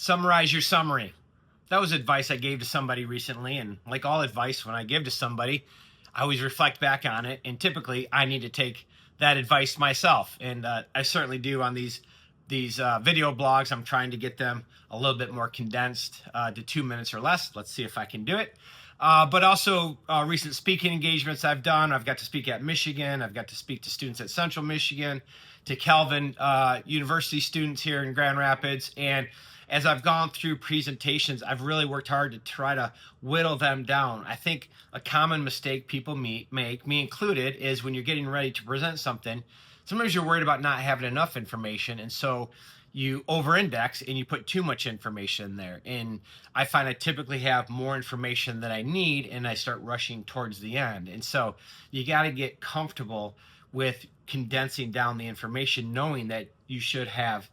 Summarize your summary. That was advice I gave to somebody recently. And like all advice, when I give to somebody, I always reflect back on it. And typically I need to take that advice myself. And I certainly do on these video blogs. I'm trying to get them a little bit more condensed to 2 minutes or less. Let's see if I can do it. But also recent speaking engagements I've done. I've got to speak at Michigan. I've got to speak to students at Central Michigan, to Calvin University students here in Grand Rapids. And as I've gone through presentations, I've really worked hard to try to whittle them down. I think a common mistake people make, me included, is when you're getting ready to present something, sometimes you're worried about not having enough information. And so you over-index and you put too much information there. And I find I typically have more information than I need, and I start rushing towards the end. And so you got to get comfortable with condensing down the information, knowing that you should have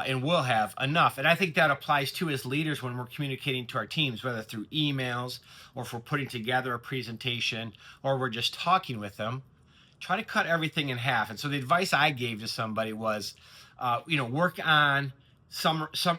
and will have enough. And I think that applies too as leaders when we're communicating to our teams, whether through emails or if we're putting together a presentation or we're just talking with them. Try to cut everything in half. And so the advice I gave to somebody was, work on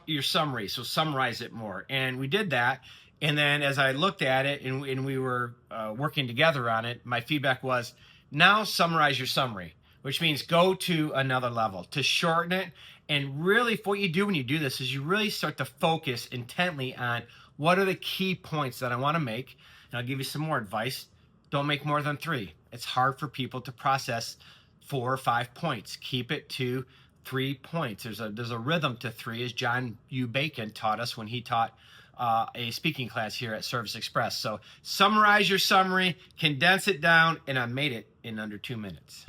your summary. So summarize it more. And we did that. And then as I looked at it and we were working together on it, my feedback was, now summarize your summary, which means go to another level to shorten it. And really what you do when you do this is you really start to focus intently on what are the key points that I want to make. And I'll give you some more advice. Don't make more than 3. It's hard for people to process 4 or 5 points. Keep it to 3 points. There's a rhythm to 3, as John U. Bacon taught us when he taught a speaking class here at Service Express. So summarize your summary, condense it down, and I made it in under 2 minutes.